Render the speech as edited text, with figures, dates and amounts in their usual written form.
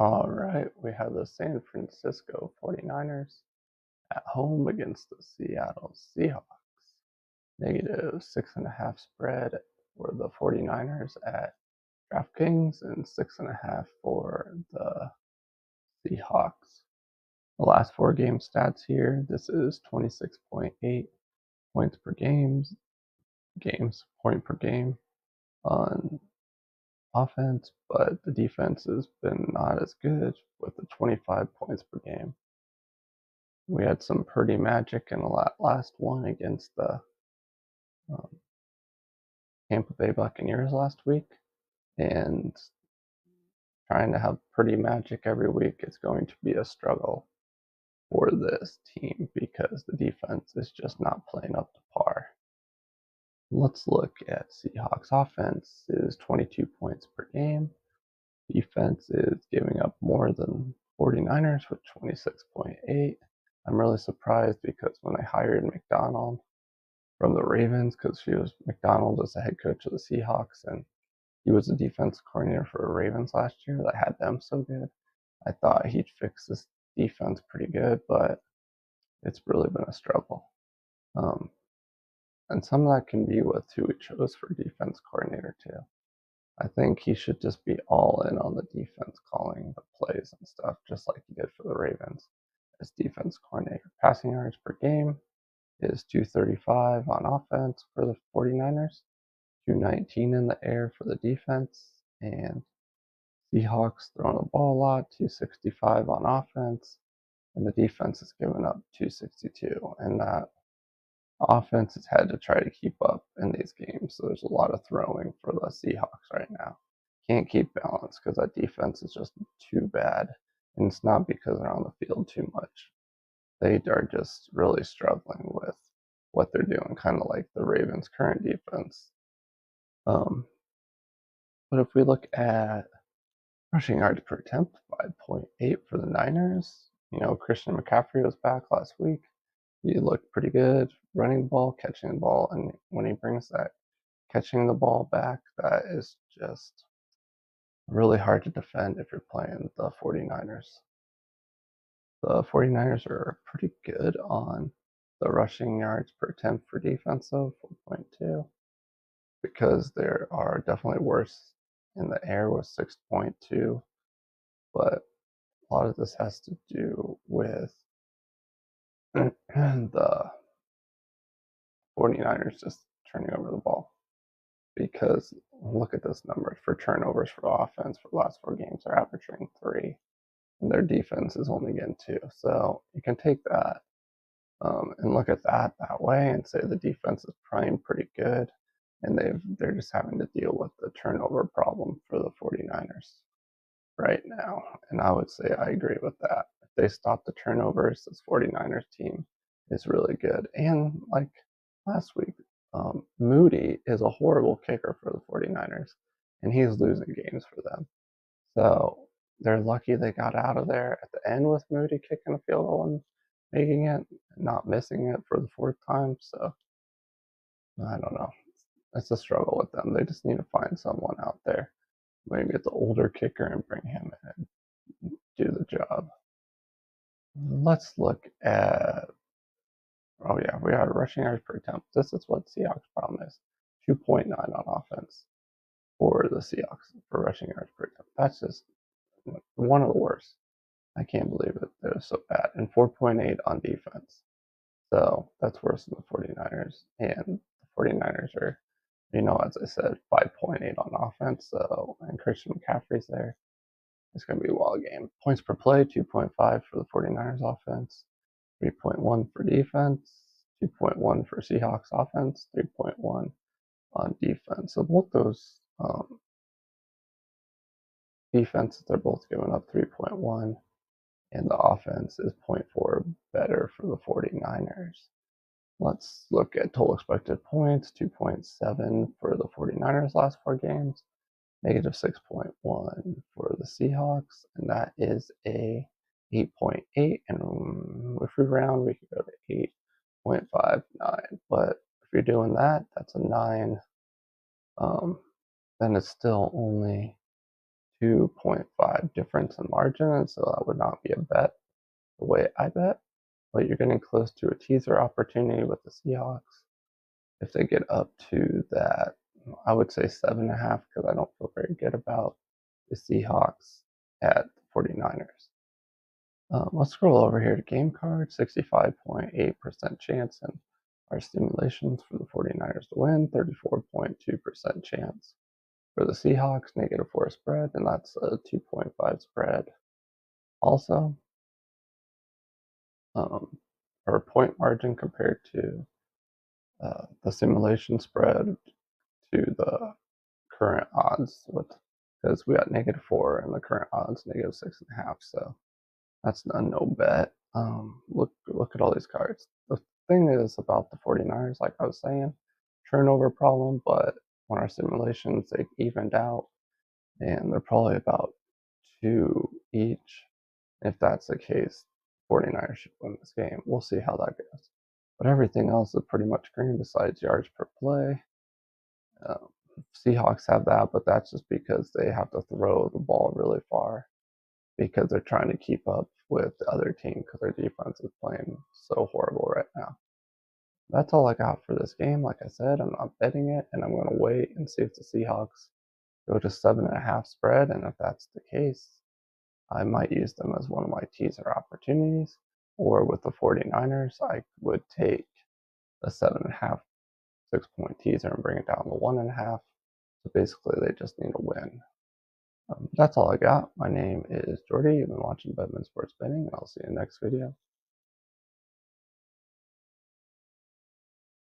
All right, we have the San Francisco 49ers at home against the Seattle Seahawks. -6.5 spread for the 49ers at DraftKings and 6.5 for the Seahawks. The last four game stats here, this is 26.8 points per point per game on offense, but the defense has been not as good with the 25 points per game. We had some pretty magic in the last one against the um, Tampa Bay Buccaneers last week, and trying to have pretty magic every week is going to be a struggle for this team because the defense is just not playing up to par. Let's look at Seahawks offense is 22 points per game. Defense is giving up more than 49ers with 26.8. I'm really surprised because when I hired McDonald from the Ravens, because McDonald was the head coach of the Seahawks and he was the defense coordinator for the Ravens last year that had them so good. I thought he'd fix this defense pretty good, but it's really been a struggle. Um, and some of that can be with who he chose for defense coordinator too. I think he should just be all in on the defense, calling the plays and stuff, just like he did for the Ravens as defense coordinator. Passing yards per game is 235 on offense for the 49ers, 219 in the air for the defense, and Seahawks throwing the ball a lot, 265 on offense, and the defense has given up 262. And that offense has had to try to keep up in these games. So there's a lot of throwing for the Seahawks right now. Can't keep balance because that defense is just too bad. And it's not because they're on the field too much. They are just really struggling with what they're doing, kind of like the Ravens' current defense. But if we look at rushing yards per attempt, 5.8 for the Niners. Christian McCaffrey was back last week. He looked pretty good running the ball, catching the ball, and when he brings that catching the ball back, that is just really hard to defend if you're playing the 49ers. The 49ers are pretty good on the rushing yards per attempt for defensive, 4.2, because there are definitely worse in the air with 6.2, but a lot of this has to do with the 49ers just turning over the ball. Because look at this number for turnovers for offense for the last four games. They're averaging 3, and their defense is only getting 2. So you can take that and look at that way and say the defense is playing pretty good, and they're just having to deal with the turnover problem for the 49ers right now. And I would say I agree with that. If they stop the turnovers, this 49ers team is really good. And like last week, Moody is a horrible kicker for the 49ers, and he's losing games for them. So they're lucky they got out of there at the end with Moody kicking a field goal and making it, not missing it for the fourth time. So I don't know. It's a struggle with them. They just need to find someone out there. Maybe get the older kicker and bring him in and do the job. Let's look at. Oh yeah, we are rushing yards per attempt. This is what Seahawks' problem is: 2.9 on offense for the Seahawks for rushing yards per attempt. That's just one of the worst. I can't believe it. They're so bad. And 4.8 on defense. So that's worse than the 49ers. And the 49ers are, as I said, 5.8 on offense. So, and Christian McCaffrey's there. It's going to be a wild game. Points per play, 2.5 for the 49ers offense, 3.1 for defense, 2.1 for Seahawks offense, 3.1 on defense. So both those defenses are both giving up 3.1, and the offense is 0.4 better for the 49ers. Let's look at total expected points, 2.7 for the 49ers last four games, -6.1 for the Seahawks, and that is a 8.8. And if we round, we could go to 8.59. But if you're doing that, that's a 9. Then it's still only 2.5 difference in margin, and so that would not be a bet the way I bet. But you're getting close to a teaser opportunity with the Seahawks. If they get up to that, I would say 7.5 because I don't feel very good about the Seahawks at the 49ers. Let's scroll over here to game card, 65.8% chance in our simulations for the 49ers to win, 34.2% chance for the Seahawks, -4 spread, and that's a 2.5 spread. Also, our point margin compared to the simulation spread to the current odds, because we got -4 and the current odds -6.5, so that's a no bet. Look at all these cards. The thing is about the 49ers, like I was saying, turnover problem, but on our simulations, they evened out, and they're probably about 2 each. If that's the case, 49ers should win this game. We'll see how that goes. But everything else is pretty much green besides yards per play. Um, Seahawks have that, but that's just because they have to throw the ball really far because they're trying to keep up with the other team because their defense is playing so horrible right now. That's all I got for this game. Like I said, I'm not betting it, and I'm going to wait and see if the Seahawks go to 7.5 spread. And if that's the case, I might use them as one of my teaser opportunities. Or with the 49ers, I would take a 7.5, 6-point teaser and bring it down to 1.5. So basically, they just need a win. That's all I got. My name is Jordy. You've been watching Bedman Sports Betting, and I'll see you in the next video.